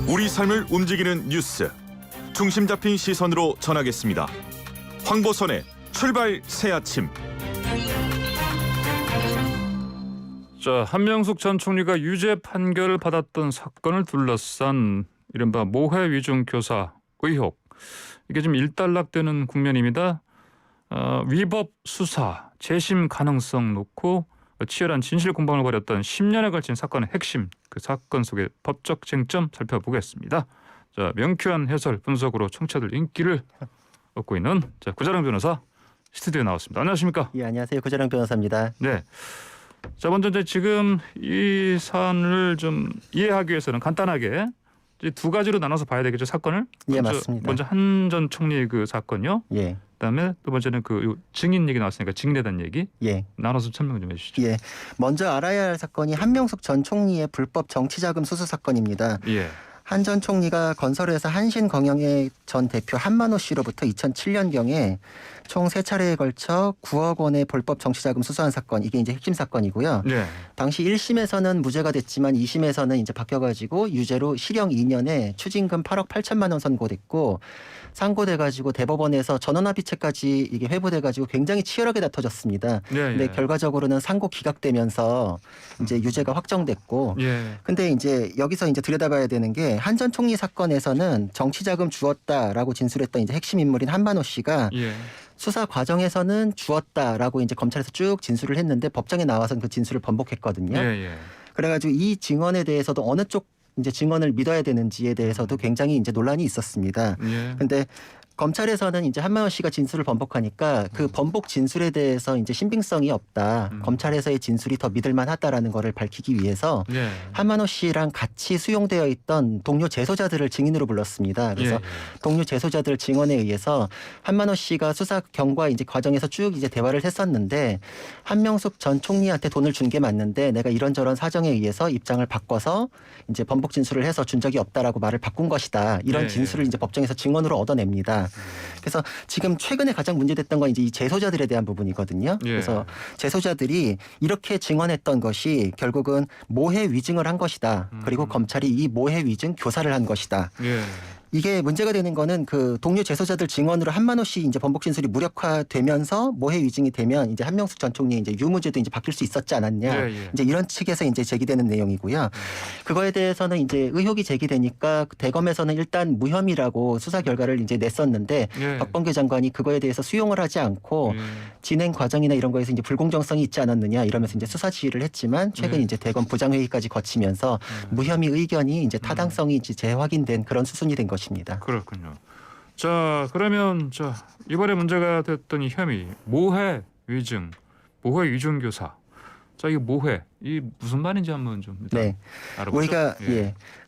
우리 삶을 움직이는 뉴스, 중심 잡힌 시선으로 전하겠습니다. 황보선의 출발 새 아침. 자, 한명숙 전 총리가 유죄 판결을 받았던 사건을 둘러싼 이른바 모해 위중 교사 의혹. 이게 좀 일단락되는 국면입니다. 위법 수사, 재심 가능성 놓고 치열한 진실 공방을 벌였던 10년에 걸친 사건의 핵심, 그 사건 속의 법적 쟁점 살펴보겠습니다. 자, 명쾌한 해설 분석으로 청취자들 인기를 얻고 있는 구자랑 변호사 스튜디오에 나왔습니다. 안녕하십니까? 예, 안녕하세요. 구자랑 변호사입니다. 네. 자, 먼저 이제 지금 이 사안을 좀 이해하기 위해서는 간단하게 이제 두 가지로 나눠서 봐야 되겠죠, 사건을? 예, 맞습니다. 먼저 한 전 총리의 그 사건요. 예. 그다음에 두 번째는 그 증인 얘기 나왔으니까 증인에 대한 얘기. 예. 나눠서 설명 좀 해주시죠. 예. 먼저 알아야 할 사건이 한명숙 전 총리의 불법 정치자금 수수 사건입니다. 예. 한 전 총리가 건설회사 한신경영의 전 대표 한만호 씨로부터 2007년경에 총 3차례에 걸쳐 9억 원의 불법 정치자금 수수한 사건, 이게 이제 핵심 사건이고요. 네. 당시 1심에서는 무죄가 됐지만 2심에서는 이제 바뀌어가지고 유죄로 실형 2년에 추징금 8억 8천만 원 선고됐고, 상고돼가지고 대법원에서 전원합의체까지 이게 회부돼가지고 굉장히 치열하게 다퉈졌습니다. 네, 근데 예. 결과적으로는 상고 기각되면서 이제 유죄가 확정됐고, 예. 근데 이제 여기서 이제 들여다봐야 되는 게 한 전 총리 사건에서는 정치자금 주었다라고 진술했던 이제 핵심 인물인 한만호 씨가 예. 수사 과정에서는 주었다라고 이제 검찰에서 쭉 진술을 했는데 법정에 나와서 그 진술을 번복했거든요. 예. 예. 그래가지고 이 증언에 대해서도 어느 쪽 이제 증언을 믿어야 되는지에 대해서도 굉장히 이제 논란이 있었습니다. 예. 근데 검찰에서는 이제 한만호 씨가 진술을 번복하니까 그 번복 진술에 대해서 이제 신빙성이 없다. 검찰에서의 진술이 더 믿을만하다라는 거를 밝히기 위해서 예. 한만호 씨랑 같이 수용되어 있던 동료 재소자들을 증인으로 불렀습니다. 그래서 예. 동료 재소자들 증언에 의해서 한만호 씨가 수사 경과 이제 과정에서 쭉 이제 대화를 했었는데, 한명숙 전 총리한테 돈을 준 게 맞는데 내가 이런저런 사정에 의해서 입장을 바꿔서 이제 번복 진술을 해서 준 적이 없다라고 말을 바꾼 것이다. 이런 예. 진술을 이제 법정에서 증언으로 얻어냅니다. 그래서 지금 최근에 가장 문제됐던 건 이제 이 재소자들에 대한 부분이거든요. 예. 그래서 재소자들이 이렇게 증언했던 것이 결국은 모해 위증을 한 것이다. 그리고 검찰이 이 모해 위증 교사를 한 것이다. 예. 이게 문제가 되는 거는 그 동료 재소자들 증언으로 한만호 씨 이제 번복 진술이 무력화되면서 모해 위증이 되면 이제 한명숙 전 총리 이제 유무죄도 이제 바뀔 수 있었지 않았냐. 예. 이제 이런 측에서 이제 제기되는 내용이고요. 그거에 대해서는 이제 의혹이 제기되니까 대검에서는 일단 무혐의라고 수사 결과를 이제 냈었는데, 예. 박범계 장관이 그거에 대해서 수용을 하지 않고 예. 진행 과정이나 이런 거에서 이제 불공정성이 있지 않았느냐 이러면서 이제 수사 지휘를 했지만, 최근 네. 이제 대검 부장회의까지 거치면서 무혐의 의견이 이제 타당성이 이제 재확인된 그런 수순이 된 것입니다. 그렇군요. 자, 그러면 이번에 문제가 됐던 이 혐의 모해 위증, 모해 위증 교사. 자, 이게 모해, 이 무슨 말인지 한번 좀 일단 네. 알아보죠. 우리가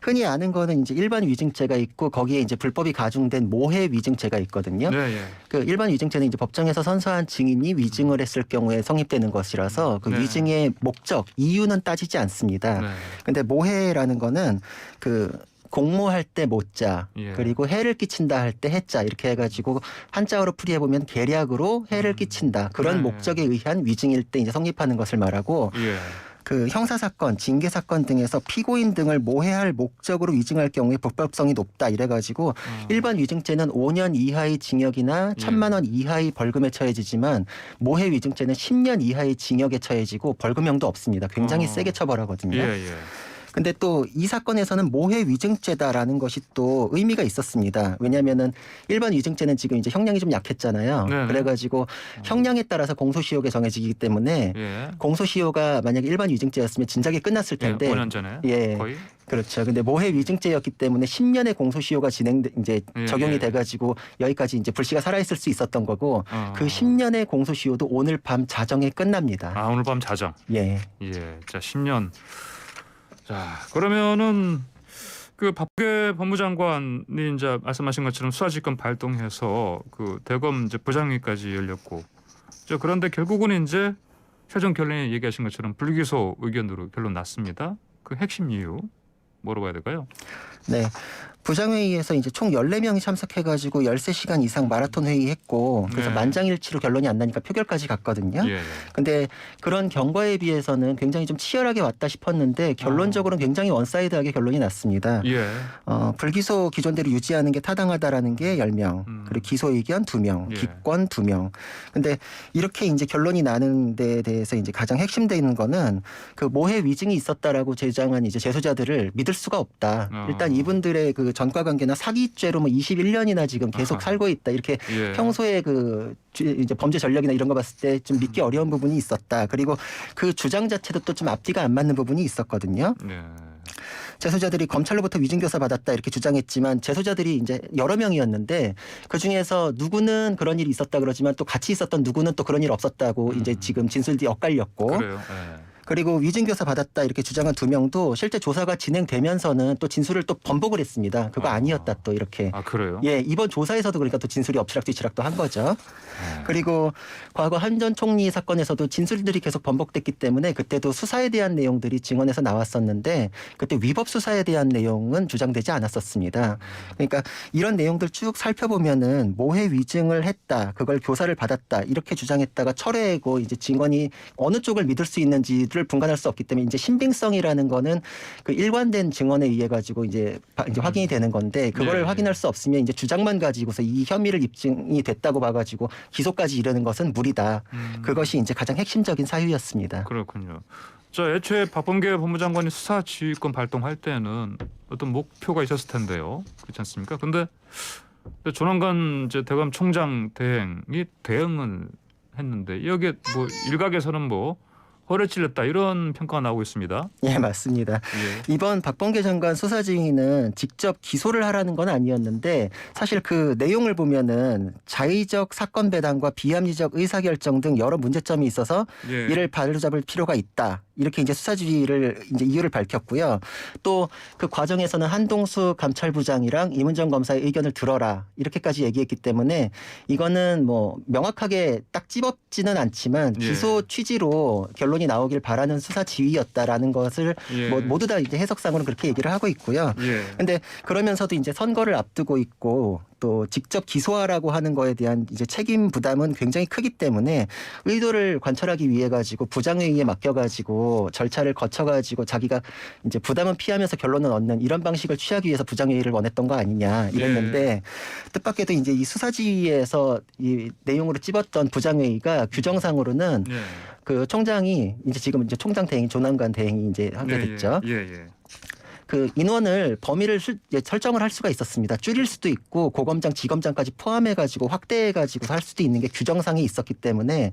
흔히 아는 거는 이제 일반 위증죄가 있고 거기에 이제 불법이 가중된 모해 위증죄가 있거든요. 네, 예. 그 일반 위증죄는 이제 법정에서 선서한 증인이 위증을 했을 경우에 성립되는 것이라서 그 네. 위증의 목적, 이유는 따지지 않습니다. 네. 근데 모해라는 거는 그 공모할 때 모자, 예. 그리고 해를 끼친다 할 때 해자, 이렇게 해가지고 한자어로 풀이해보면 계략으로 해를 끼친다. 그런 네. 목적에 의한 위증일 때 이제 성립하는 것을 말하고, 예. 그 형사사건, 징계사건 등에서 피고인 등을 모해할 목적으로 위증할 경우에 불법성이 높다 이래가지고 일반 위증죄는 5년 이하의 징역이나 1,000만 원 이하의 벌금에 처해지지만 모해 위증죄는 10년 이하의 징역에 처해지고 벌금형도 없습니다. 굉장히 세게 처벌하거든요. 예. 근데 또 이 사건에서는 모해 위증죄다라는 것이 또 의미가 있었습니다. 왜냐하면은 일반 위증죄는 지금 이제 형량이 좀 약했잖아요. 네네. 그래가지고 형량에 따라서 공소시효가 정해지기 때문에 예. 공소시효가 만약에 일반 위증죄였으면 진작에 끝났을 텐데. 5년 전에 예. 거의. 그렇죠. 근데 모해 위증죄였기 때문에 10년의 공소시효가 이제 예, 적용이 예. 돼가지고 여기까지 이제 불씨가 살아있을 수 있었던 거고, 그 10년의 공소시효도 오늘 밤 자정에 끝납니다. 아, 오늘 밤 자정. 예. 예. 자, 10년. 자, 그러면은 그 박범계 법무장관이 이제 말씀하신 것처럼 수사지휘권 발동해서 그 대검 이제 부장회의까지 열렸고, 그런데 결국은 이제 최종 결론에 얘기하신 것처럼 불기소 의견으로 결론 났습니다. 그 핵심 이유 뭐로 봐야 될까요? 네. 부장회의에서 이제 총 14명이 참석해가지고 13시간 이상 마라톤 회의했고 그래서 네. 만장일치로 결론이 안 나니까 표결까지 갔거든요. 예. 근데 그런 경과에 비해서는 굉장히 좀 치열하게 왔다 싶었는데 결론적으로는 굉장히 원사이드하게 결론이 났습니다. 예. 불기소 기존대로 유지하는 게 타당하다라는 게 10명, 그리고 기소 의견 2명, 예. 기권 2명. 근데 이렇게 이제 결론이 나는 데 대해서 이제 가장 핵심되는 거는 그 모해 위증이 있었다라고 제정한 이제 재소자들을 믿을 수가 없다. 일단 이분들의 그 전과 관계나 사기죄로 뭐 21년이나 지금 계속 아하. 살고 있다. 이렇게 예. 평소에 그 이제 범죄 전력이나 이런 거 봤을 때 좀 믿기 어려운 부분이 있었다. 그리고 그 주장 자체도 또 좀 앞뒤가 안 맞는 부분이 있었거든요. 예. 재소자들이 검찰로부터 위증교사 받았다 이렇게 주장했지만 재소자들이 이제 여러 명이었는데 그 중에서 누구는 그런 일이 있었다 그러지만 또 같이 있었던 누구는 또 그런 일 없었다고 이제 지금 진술들이 엇갈렸고 그래요. 예. 그리고 위증교사 받았다 이렇게 주장한 2명도 실제 조사가 진행되면서는 또 진술을 또 번복을 했습니다. 그거 아니었다 또 이렇게. 아 그래요? 예, 이번 조사에서도 그러니까 또 진술이 엎치락뒤치락 또 한 거죠. 예. 그리고 과거 한 전 총리 사건에서도 진술들이 계속 번복됐기 때문에 그때도 수사에 대한 내용들이 증언에서 나왔었는데 그때 위법 수사에 대한 내용은 주장되지 않았었습니다. 그러니까 이런 내용들 쭉 살펴보면은 모해 위증을 했다, 그걸 교사를 받았다 이렇게 주장했다가 철회하고 이제 증언이 어느 쪽을 믿을 수 있는지를 분간할 수 없기 때문에 이제 신빙성이라는 거는 그 일관된 증언에 의해 가지고 이제 확인이 되는 건데 그거를 네. 확인할 수 없으면 이제 주장만 가지고서 이 혐의를 입증이 됐다고 봐가지고 기소까지 이르는 것은 무리다. 그것이 이제 가장 핵심적인 사유였습니다. 그렇군요. 자, 애초에 박범계 법무장관이 수사 지휘권 발동할 때는 어떤 목표가 있었을 텐데요. 그렇지 않습니까? 근데 조만간 이제 대검 총장 대행이 대응을 했는데 여기에 뭐 일각에서는 뭐 허를 찔렀다 이런 평가가 나오고 있습니다. 예, 맞습니다. 예. 이번 박범계 장관 수사 지휘는 직접 기소를 하라는 건 아니었는데 사실 그 내용을 보면은 자의적 사건 배당과 비합리적 의사결정 등 여러 문제점이 있어서 예. 이를 바로잡을 필요가 있다. 이렇게 이제 수사 지휘를 이제 이유를 밝혔고요. 또 그 과정에서는 한동수 감찰부장이랑 이문정 검사의 의견을 들어라. 이렇게까지 얘기했기 때문에 이거는 뭐 명확하게 딱 집었지는 않지만 예. 기소 취지로 결론이 나오길 바라는 수사 지휘였다라는 것을 예. 뭐 모두 다 이제 해석상으로는 그렇게 얘기를 하고 있고요. 예. 근데 그러면서도 이제 선거를 앞두고 있고 또 직접 기소하라고 하는 거에 대한 이제 책임 부담은 굉장히 크기 때문에 의도를 관철하기 위해 가지고 부장회의에 맡겨 가지고 절차를 거쳐 가지고 자기가 이제 부담은 피하면서 결론을 얻는 이런 방식을 취하기 위해서 부장회의를 원했던 거 아니냐 이랬는데 뜻밖에도 이제 이 수사지휘에서 이 내용으로 찝었던 부장회의가 규정상으로는 예. 그 총장이 이제 지금 이제 총장 대행이 조남관 대행이 이제 하게 됐죠. 예. 예. 그 인원을 범위를 설정을 할 수가 있었습니다. 줄일 수도 있고 고검장, 지검장까지 포함해가지고 확대해가지고 할 수도 있는 게 규정상에 있었기 때문에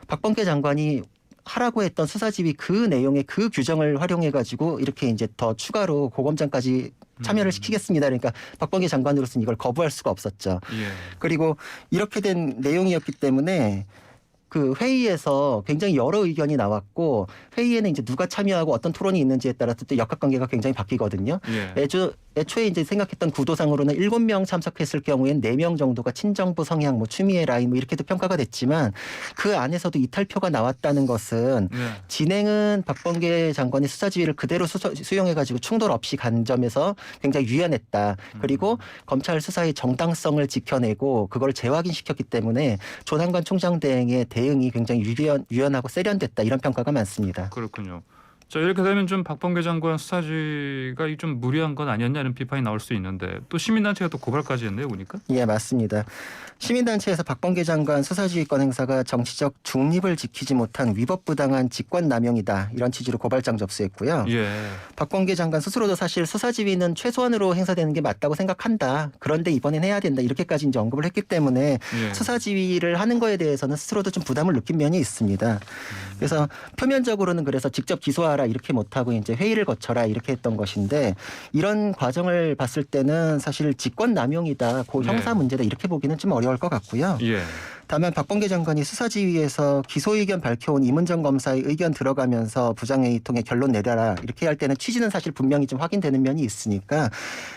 박범계 장관이 하라고 했던 수사지휘 그 내용의 그 규정을 활용해가지고 이렇게 이제 더 추가로 고검장까지 참여를 시키겠습니다. 그러니까 박범계 장관으로서는 이걸 거부할 수가 없었죠. 예. 그리고 이렇게 된 내용이었기 때문에 그 회의에서 굉장히 여러 의견이 나왔고 회의에는 이제 누가 참여하고 어떤 토론이 있는지에 따라서 또 역학관계가 굉장히 바뀌거든요. 예. 애초에 이제 생각했던 구도상으로는 7명 참석했을 경우엔 4명 정도가 친정부 성향, 뭐 추미애 라인 뭐 이렇게도 평가가 됐지만 그 안에서도 이탈표가 나왔다는 것은 예. 진행은 박범계 장관이 수사지휘를 그대로 수용해가지고 충돌 없이 간 점에서 굉장히 유연했다. 그리고 검찰 수사의 정당성을 지켜내고 그걸 재확인시켰기 때문에 조남관 총장 대행의 대응이 굉장히 유연하고 세련됐다. 이런 평가가 많습니다. 그렇군요. 자, 이렇게 되면 좀 박범계 장관 수사지가 좀 무리한 건 아니었냐는 비판이 나올 수 있는데 또 시민단체가 또 고발까지 했네요, 보니까. 예, 맞습니다. 시민단체에서 박범계 장관 수사지휘권 행사가 정치적 중립을 지키지 못한 위법부당한 직권남용이다. 이런 취지로 고발장 접수했고요. 예. 박범계 장관 스스로도 사실 수사지휘는 최소한으로 행사되는 게 맞다고 생각한다. 그런데 이번엔 해야 된다. 이렇게까지 이제 언급을 했기 때문에 예. 수사지휘를 하는 거에 대해서는 스스로도 좀 부담을 느낀 면이 있습니다. 그래서 표면적으로는 그래서 직접 기소하라 이렇게 못하고 이제 회의를 거쳐라 이렇게 했던 것인데 이런 과정을 봤을 때는 사실 직권남용이다. 그 네. 형사 문제다 이렇게 보기는 좀 어려울 것 같고요. 예. 다만 박범계 장관이 수사지휘에서 기소 의견 밝혀온 이문정 검사의 의견 들어가면서 부장회의 통해 결론 내려라 이렇게 할 때는 취지는 사실 분명히 좀 확인되는 면이 있으니까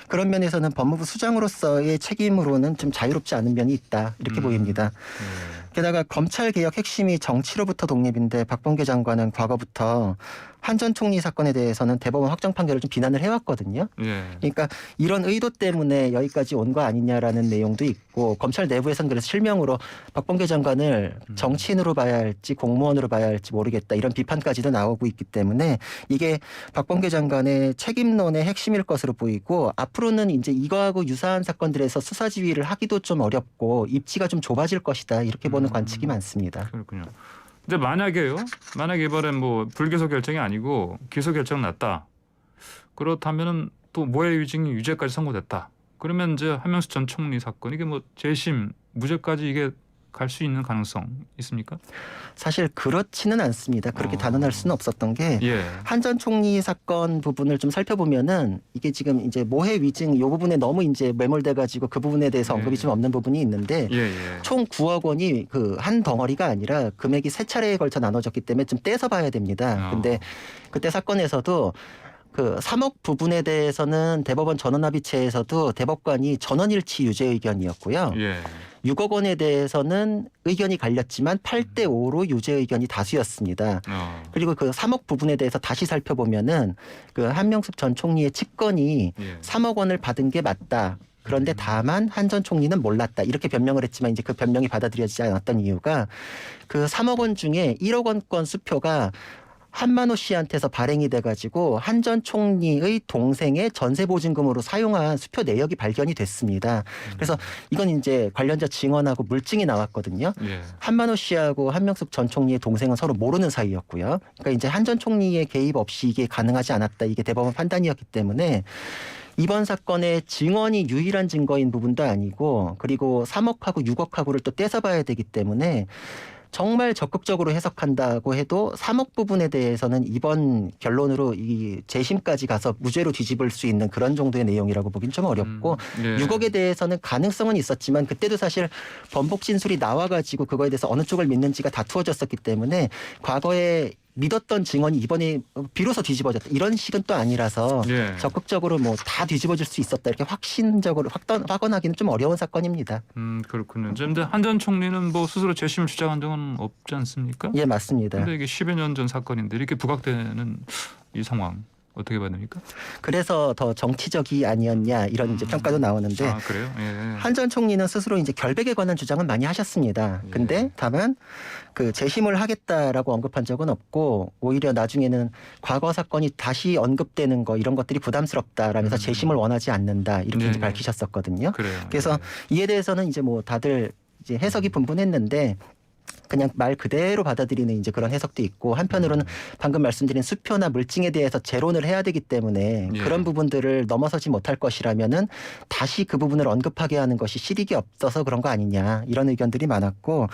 그런 면에서는 법무부 수장으로서의 책임으로는 좀 자유롭지 않은 면이 있다 이렇게 보입니다. 예. 게다가 검찰 개혁 핵심이 정치로부터 독립인데 박범계 장관은 과거부터 한 전 총리 사건에 대해서는 대법원 확정 판결을 좀 비난을 해왔거든요. 예. 그러니까 이런 의도 때문에 여기까지 온 거 아니냐라는 내용도 있고 검찰 내부에서는 그래서 실명으로 박범계 장관을 정치인으로 봐야 할지 공무원으로 봐야 할지 모르겠다 이런 비판까지도 나오고 있기 때문에 이게 박범계 장관의 책임론의 핵심일 것으로 보이고 앞으로는 이제 이거하고 유사한 사건들에서 수사 지휘를 하기도 좀 어렵고 입지가 좀 좁아질 것이다 이렇게 보는 관측이 많습니다. 그렇군요. 근데 만약에 이번엔 뭐 불기소 결정이 아니고 기소 결정 났다. 그렇다면은 또 모해 위증이 유죄까지 선고됐다. 그러면 이제 한명숙 전 총리 사건 이게 뭐 재심 무죄까지 이게 갈 수 있는 가능성 있습니까? 사실 그렇지는 않습니다. 그렇게 단언할 수는 없었던 게 예. 한 전 총리 사건 부분을 좀 살펴보면은 이게 지금 이제 모해 위증 이 부분에 너무 이제 매몰돼 가지고 그 부분에 대해서 언급이 좀 없는 부분이 있는데 예. 총 9억 원이 그 한 덩어리가 아니라 금액이 세 차례에 걸쳐 나눠졌기 때문에 좀 떼서 봐야 됩니다. 근데 그때 사건에서도 그 3억 부분에 대해서는 대법원 전원합의체에서도 대법관이 전원일치 유죄 의견이었고요. 예. 6억 원에 대해서는 의견이 갈렸지만 8대 5로 유죄 의견이 다수였습니다. 그리고 그 3억 부분에 대해서 다시 살펴보면은 그 한명숙 전 총리의 측건이 예. 3억 원을 받은 게 맞다. 그런데 다만 한 전 총리는 몰랐다. 이렇게 변명을 했지만 이제 그 변명이 받아들여지지 않았던 이유가 그 3억 원 중에 1억 원권 수표가 한만호 씨한테서 발행이 돼가지고 한 전 총리의 동생의 전세보증금으로 사용한 수표 내역이 발견이 됐습니다. 그래서 이건 이제 관련자 증언하고 물증이 나왔거든요. 예. 한만호 씨하고 한명숙 전 총리의 동생은 서로 모르는 사이였고요. 그러니까 이제 한 전 총리의 개입 없이 이게 가능하지 않았다. 이게 대법원 판단이었기 때문에 이번 사건의 증언이 유일한 증거인 부분도 아니고 그리고 3억하고 6억하고를 또 떼서 봐야 되기 때문에 정말 적극적으로 해석한다고 해도 3억 부분에 대해서는 이번 결론으로 이 재심까지 가서 무죄로 뒤집을 수 있는 그런 정도의 내용이라고 보긴 좀 어렵고 예. 6억에 대해서는 가능성은 있었지만 그때도 사실 번복 진술이 나와가지고 그거에 대해서 어느 쪽을 믿는지가 다투어졌었기 때문에 과거에 믿었던 증언이 이번에 비로소 뒤집어졌다. 이런 식은 또 아니라서 예. 적극적으로 뭐 다 뒤집어질 수 있었다. 이렇게 확신적으로 확언하기는 좀 어려운 사건입니다. 그렇군요. 근데 한 전 총리는 뭐 스스로 재심을 주장한 적은 없지 않습니까? 예, 맞습니다. 근데 이게 10여 년 전 사건인데 이렇게 부각되는 이 상황 어떻게 봐야 됩니까? 그래서 더 정치적이 아니었냐 이런 이제 평가도 나오는데 아, 그래요? 예. 한 전 총리는 스스로 이제 결백에 관한 주장은 많이 하셨습니다. 근데 다만 그 재심을 하겠다라고 언급한 적은 없고 오히려 나중에는 과거 사건이 다시 언급되는 거 이런 것들이 부담스럽다라면서 재심을 원하지 않는다 이렇게 네. 이제 밝히셨었거든요. 그래요. 그래서 이에 대해서는 이제 뭐 다들 이제 해석이 분분했는데 그냥 말 그대로 받아들이는 이제 그런 해석도 있고 한편으로는 방금 말씀드린 수표나 물증에 대해서 재론을 해야 되기 때문에 예. 그런 부분들을 넘어서지 못할 것이라면은 다시 그 부분을 언급하게 하는 것이 실익이 없어서 그런 거 아니냐 이런 의견들이 많았고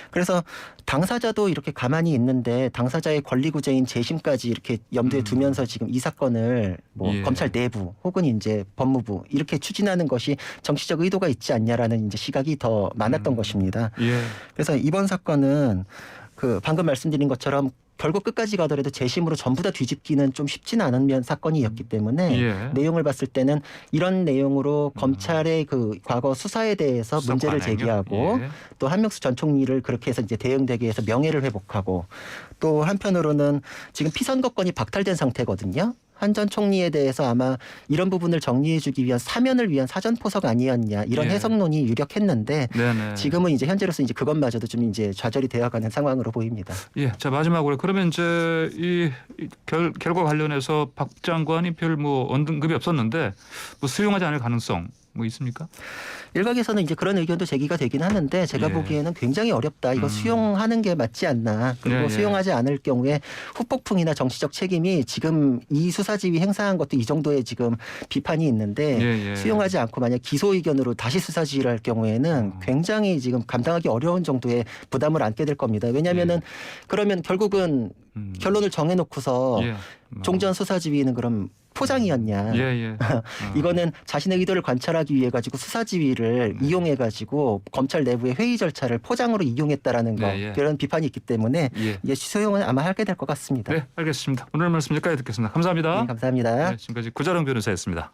그래서 당사자도 이렇게 가만히 있는데 당사자의 권리구제인 재심까지 이렇게 염두에 두면서 지금 이 사건을 뭐 예. 검찰 내부 혹은 이제 법무부 이렇게 추진하는 것이 정치적 의도가 있지 않냐라는 이제 시각이 더 많았던 것입니다. 예. 그래서 이번 사건은 그 방금 말씀드린 것처럼 결국 끝까지 가더라도 재심으로 전부 다 뒤집기는 좀 쉽지는 않은 사건이었기 때문에 예. 내용을 봤을 때는 이런 내용으로 검찰의 그 과거 수사에 대해서 문제를 수사 관행이요? 제기하고 예. 또 한명숙 전 총리를 그렇게 해서 이제 대응되게 해서 명예를 회복하고 또 한편으로는 지금 피선거권이 박탈된 상태거든요. 한 전 총리에 대해서 아마 이런 부분을 정리해주기 위한 사면을 위한 사전 포석 아니었냐 이런 예. 해석론이 유력했는데 네네. 지금은 이제 현재로서 이제 그것마저도 좀 이제 좌절이 되어가는 상황으로 보입니다. 예. 자 마지막으로 그러면 이제 이 결과 관련해서 박 장관이 별 뭐 언급이 없었는데 뭐 수용하지 않을 가능성 뭐 있습니까? 일각에서는 이제 그런 의견도 제기가 되긴 하는데 제가 예. 보기에는 굉장히 어렵다. 이거 수용하는 게 맞지 않나. 그리고 예, 예. 수용하지 않을 경우에 후폭풍이나 정치적 책임이 지금 이 수사지휘 행사한 것도 이 정도의 지금 비판이 있는데 예. 수용하지 않고 만약 기소 의견으로 다시 수사지휘를 할 경우에는 굉장히 지금 감당하기 어려운 정도의 부담을 안게 될 겁니다. 왜냐하면은 그러면 결국은 결론을 정해놓고서 예. 종전 수사지휘는 그럼 포장이었냐. 예. 이거는 자신의 의도를 관찰하기 위해 가지고 수사지휘를 이용해 가지고 검찰 내부의 회의 절차를 포장으로 이용했다라는 거 예. 그런 비판이 있기 때문에 예. 이제 수용은 아마 하게 될 것 같습니다. 네, 알겠습니다. 오늘 말씀 여기까지 듣겠습니다. 감사합니다. 네, 감사합니다. 네, 지금까지 구자룡 변호사였습니다.